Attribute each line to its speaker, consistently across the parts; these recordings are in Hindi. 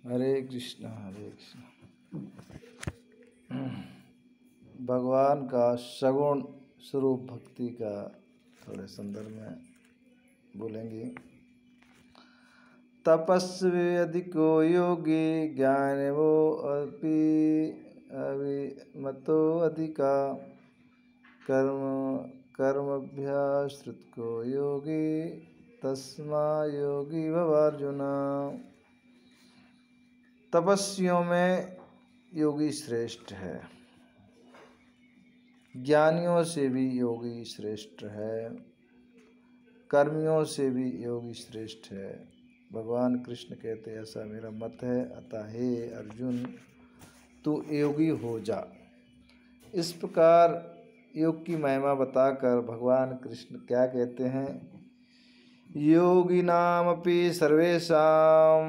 Speaker 1: हरे कृष्णा हरे कृष्णा। भगवान का सगुण स्वरूप भक्ति का थोड़े संदर्भ में बोलेंगे। तपस्वी अधिको योगी ज्ञान वो अभिमतो अधिका कर्मभ्याश्रित को योगी तस्मा योगी भवार्जुना। तपस्वियों में योगी श्रेष्ठ है, ज्ञानियों से भी योगी श्रेष्ठ है, कर्मियों से भी योगी श्रेष्ठ है। भगवान कृष्ण कहते ऐसा मेरा मत है, अतः हे अर्जुन तू योगी हो जा। इस प्रकार योग की महिमा बताकर भगवान कृष्ण क्या कहते हैं, योगिनामपि सर्वेषां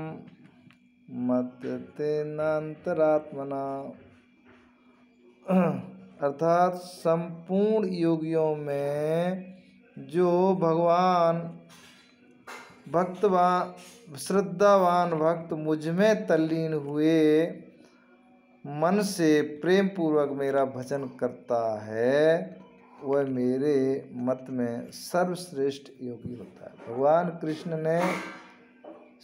Speaker 1: मत्तेनान्तरात्मना। अर्थात संपूर्ण योगियों में जो भगवान भक्तवान श्रद्धावान भक्त मुझ में तल्लीन हुए मन से प्रेम पूर्वक मेरा भजन करता है, वह मेरे मत में सर्वश्रेष्ठ योगी होता है। भगवान कृष्ण ने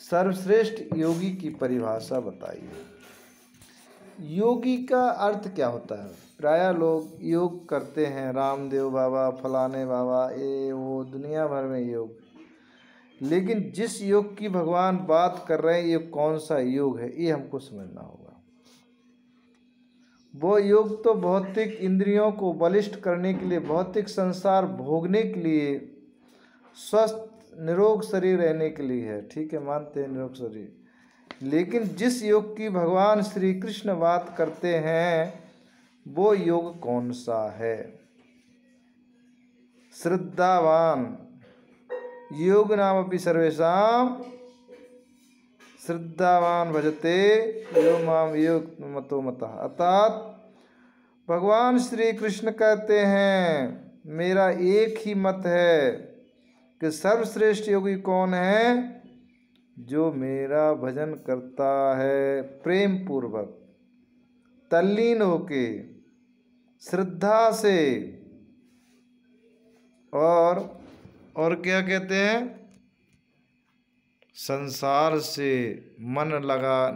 Speaker 1: सर्वश्रेष्ठ योगी की परिभाषा बताई है। योगी का अर्थ क्या होता है? प्रायः लोग योग करते हैं, रामदेव बाबा, फलाने बाबा, ये वो दुनिया भर में योग, लेकिन जिस योग की भगवान बात कर रहे हैं ये कौन सा योग है, ये हमको समझना होगा। वो योग तो भौतिक इंद्रियों को बलिष्ठ करने के लिए, भौतिक संसार भोगने के लिए, स्वस्थ निरोग शरीर रहने के लिए है। ठीक है, मानते हैं निरोग शरीर, लेकिन जिस योग की भगवान श्री कृष्ण बात करते हैं वो योग कौन सा है? श्रद्धावान योग नाम अपि सर्वेषां श्रद्धावान भजते यो माम योग मतो मतः। अर्थात भगवान श्री कृष्ण कहते हैं मेरा एक ही मत है कि सर्वश्रेष्ठ योगी कौन है? जो मेरा भजन करता है प्रेम पूर्वक, तल्लीन होके, श्रद्धा से, और क्या कहते हैं, संसार से मन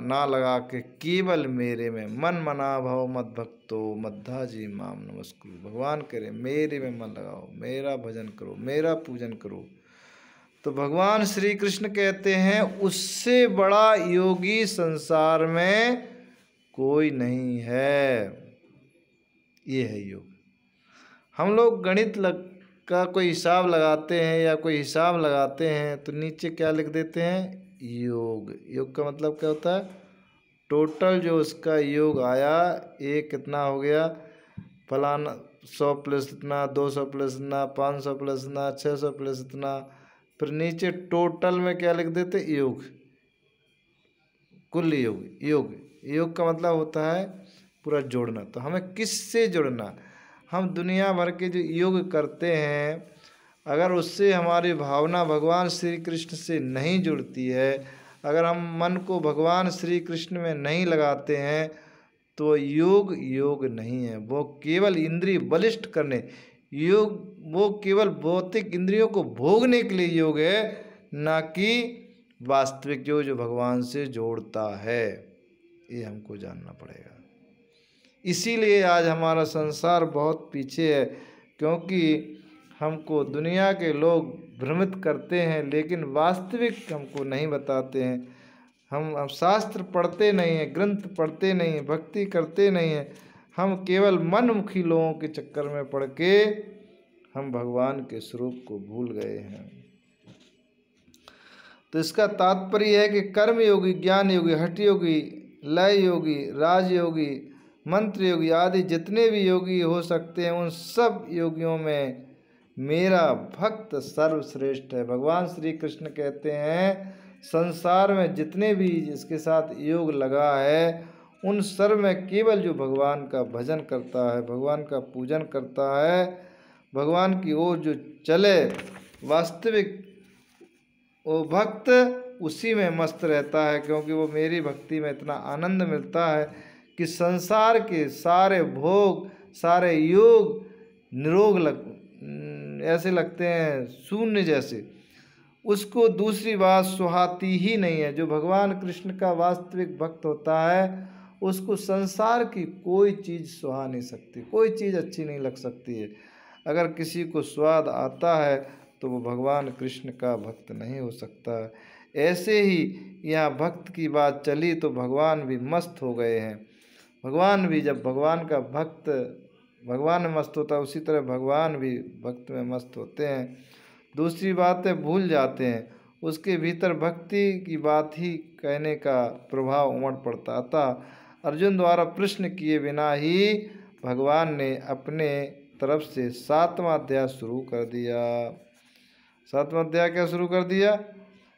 Speaker 1: ना लगा के केवल मेरे में मन मना भव मद भक्तो मद्धाजी माम नमस्कुरु। भगवान कह रहे मेरे में मन लगाओ, मेरा भजन करो, मेरा पूजन करो। तो भगवान श्री कृष्ण कहते हैं उससे बड़ा योगी संसार में कोई नहीं है। ये है योग। हम लोग गणित का कोई हिसाब लगाते हैं या कोई हिसाब लगाते हैं तो नीचे क्या लिख देते हैं? योग। योग का मतलब क्या होता है? टोटल जो उसका योग आया, ये कितना हो गया, फलाना 100 प्लस इतना, 200 प्लस इतना, 500 प्लस इतना, 600 प्लस इतना, फिर नीचे टोटल में क्या लिख देते? योग, कुल योग। योग का मतलब होता है पूरा जोड़ना। तो हमें किससे जोड़ना? हम दुनिया भर के जो योग करते हैं, अगर उससे हमारी भावना भगवान श्री कृष्ण से नहीं जुड़ती है, अगर हम मन को भगवान श्री कृष्ण में नहीं लगाते हैं तो योग नहीं है। वो केवल इंद्रिय बलिष्ठ करने योग, वो केवल भौतिक इंद्रियों को भोगने के लिए योग है, ना कि वास्तविक योग जो भगवान से जोड़ता है। ये हमको जानना पड़ेगा। इसीलिए आज हमारा संसार बहुत पीछे है, क्योंकि हमको दुनिया के लोग भ्रमित करते हैं लेकिन वास्तविक हमको नहीं बताते हैं। हम शास्त्र पढ़ते नहीं हैं, ग्रंथ पढ़ते नहीं हैं, भक्ति करते नहीं हैं। हम केवल मनमुखी लोगों के चक्कर में पड़ के हम भगवान के स्वरूप को भूल गए हैं। तो इसका तात्पर्य है कि कर्म योगी, ज्ञान योगी, हठ योगी, लय योगी, राज योगी, मंत्र योगी आदि जितने भी योगी हो सकते हैं, उन सब योगियों में मेरा भक्त सर्वश्रेष्ठ है। भगवान श्री कृष्ण कहते हैं संसार में जितने भी इसके साथ योग लगा है, उन सर्व में केवल जो भगवान का भजन करता है, भगवान का पूजन करता है, भगवान की ओर जो चले, वास्तविक वो भक्त उसी में मस्त रहता है, क्योंकि वो मेरी भक्ति में इतना आनंद मिलता है कि संसार के सारे भोग, सारे योग निरोग ऐसे लगते हैं, शून्य जैसे। उसको दूसरी बात सुहाती ही नहीं है। जो भगवान कृष्ण का वास्तविक भक्त होता है उसको संसार की कोई चीज़ सुहा नहीं सकती, कोई चीज़ अच्छी नहीं लग सकती है। अगर किसी को स्वाद आता है तो वो भगवान कृष्ण का भक्त नहीं हो सकता। ऐसे ही यहाँ भक्त की बात चली तो भगवान भी मस्त हो गए हैं। भगवान भी, जब भगवान का भक्त भगवान में मस्त होता है, उसी तरह भगवान भी भक्त में मस्त होते हैं। दूसरी बातें भूल जाते हैं, उसके भीतर भक्ति की बात ही कहने का प्रभाव उमड़ पड़ता। अतः अर्जुन द्वारा प्रश्न किए बिना ही भगवान ने अपने तरफ से 7वां अध्याय शुरू कर दिया। 7वां अध्याय क्या शुरू कर दिया?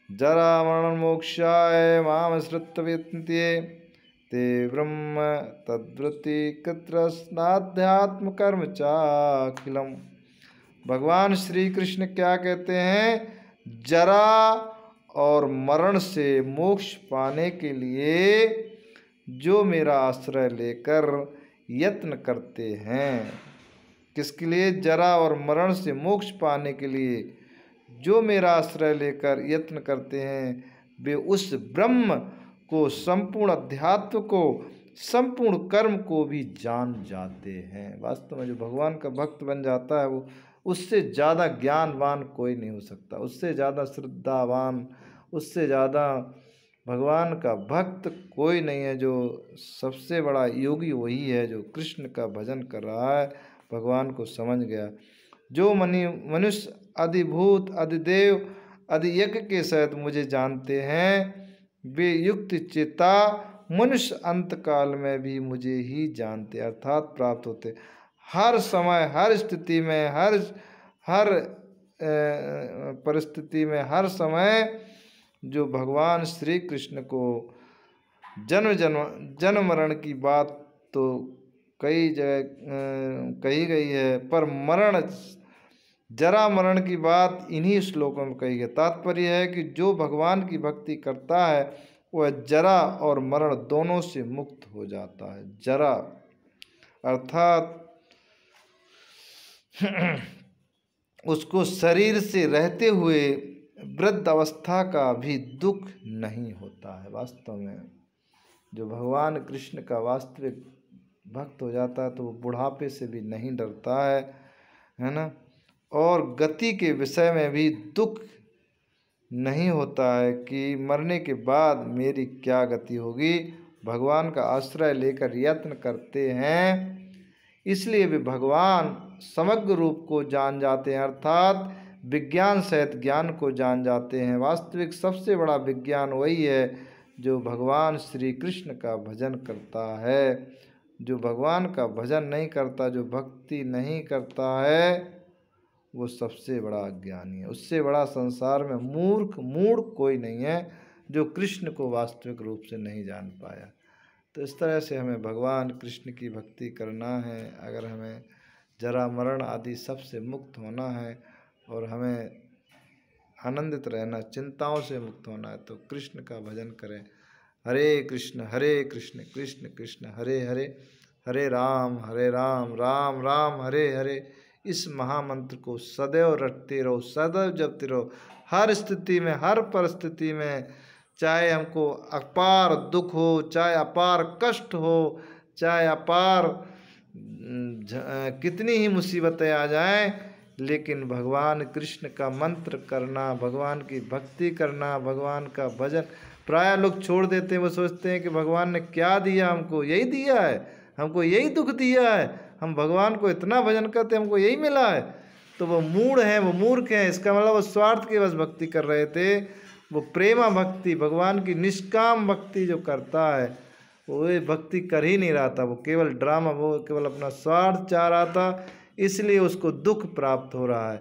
Speaker 1: जरा मरण मोक्षाय माम श्रुतविन्ते ते ब्रह्म तद्वृत्ति कृत्रस्नाध्यात्म कर्म चाखिलम। भगवान श्री कृष्ण क्या कहते हैं? जरा और मरण से मोक्ष पाने के लिए जो मेरा आश्रय लेकर यत्न करते हैं। किसके लिए? जरा और मरण से मोक्ष पाने के लिए जो मेरा आश्रय लेकर यत्न करते हैं, वे उस ब्रह्म को, संपूर्ण अध्यात्म को, संपूर्ण कर्म को भी जान जाते हैं। वास्तव में जो भगवान का भक्त बन जाता है वो, उससे ज़्यादा ज्ञानवान कोई नहीं हो सकता, उससे ज़्यादा श्रद्धावान, उससे ज़्यादा भगवान का भक्त कोई नहीं है। जो सबसे बड़ा योगी वही है जो कृष्ण का भजन कर रहा है, भगवान को समझ गया। जो मनुष्य अधिभूत, अधिदेव, अधियज्ञ के सहित मुझे जानते हैं, वे युक्त चित्ता मनुष्य अंत काल में भी मुझे ही जानते अर्थात प्राप्त होते। हर समय, हर स्थिति में, हर परिस्थिति में, हर समय जो भगवान श्री कृष्ण को जन्म मरण की बात तो कई जगह कही गई है, पर मरण, जरा मरण की बात इन्हीं श्लोकों में कही है। तात्पर्य है कि जो भगवान की भक्ति करता है वह जरा और मरण दोनों से मुक्त हो जाता है। जरा अर्थात उसको शरीर से रहते हुए वृद्ध अवस्था का भी दुख नहीं होता है। वास्तव में जो भगवान कृष्ण का वास्तविक भक्त हो जाता है तो वो बुढ़ापे से भी नहीं डरता है ना, और गति के विषय में भी दुख नहीं होता है कि मरने के बाद मेरी क्या गति होगी। भगवान का आश्रय लेकर यत्न करते हैं, इसलिए वे भगवान समग्र रूप को जान जाते हैं, अर्थात विज्ञान सहित ज्ञान को जान जाते हैं। वास्तविक सबसे बड़ा विज्ञान वही है जो भगवान श्री कृष्ण का भजन करता है। जो भगवान का भजन नहीं करता, जो भक्ति नहीं करता है, वो सबसे बड़ा अज्ञानी है। उससे बड़ा संसार में मूढ़ कोई नहीं है जो कृष्ण को वास्तविक रूप से नहीं जान पाया। तो इस तरह से हमें भगवान कृष्ण की भक्ति करना है। अगर हमें जरा मरण आदि सबसे मुक्त होना है और हमें आनंदित रहना, चिंताओं से मुक्त होना है, तो कृष्ण का भजन करें। हरे कृष्ण कृष्ण कृष्ण हरे हरे, हरे राम राम राम हरे हरे। इस महामंत्र को सदैव रटते रहो, सदैव जपते रहो। हर स्थिति में, हर परिस्थिति में, चाहे हमको अपार दुख हो, चाहे अपार कष्ट हो, चाहे अपार कितनी ही मुसीबतें आ जाएं, लेकिन भगवान कृष्ण का मंत्र करना, भगवान की भक्ति करना, भगवान का भजन। प्राय लोग छोड़ देते हैं, वो सोचते हैं कि भगवान ने क्या दिया हमको, यही दिया है, हमको यही दुख दिया है, हम भगवान को इतना भजन करते हमको यही मिला है। तो वो मूढ़ हैं, वो मूर्ख हैं। इसका मतलब वो स्वार्थ की बस भक्ति कर रहे थे। वो प्रेमा भक्ति, भगवान की निष्काम भक्ति जो करता है वो ये भक्ति कर ही नहीं रहा था, वो केवल ड्रामा, वो केवल अपना स्वार्थ चाह रहा था, इसलिए उसको दुख प्राप्त हो रहा है।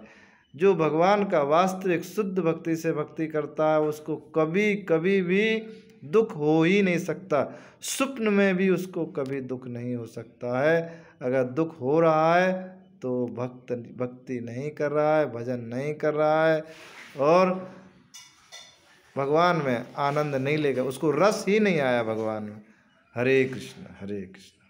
Speaker 1: जो भगवान का वास्तविक शुद्ध भक्ति से भक्ति करता है उसको कभी कभी भी दुख हो ही नहीं सकता। स्वप्न में भी उसको कभी दुख नहीं हो सकता है। अगर दुख हो रहा है तो भक्ति नहीं कर रहा है, भजन नहीं कर रहा है, और भगवान में आनंद नहीं लेगा, उसको रस ही नहीं आया भगवान में। हरे कृष्ण हरे कृष्ण।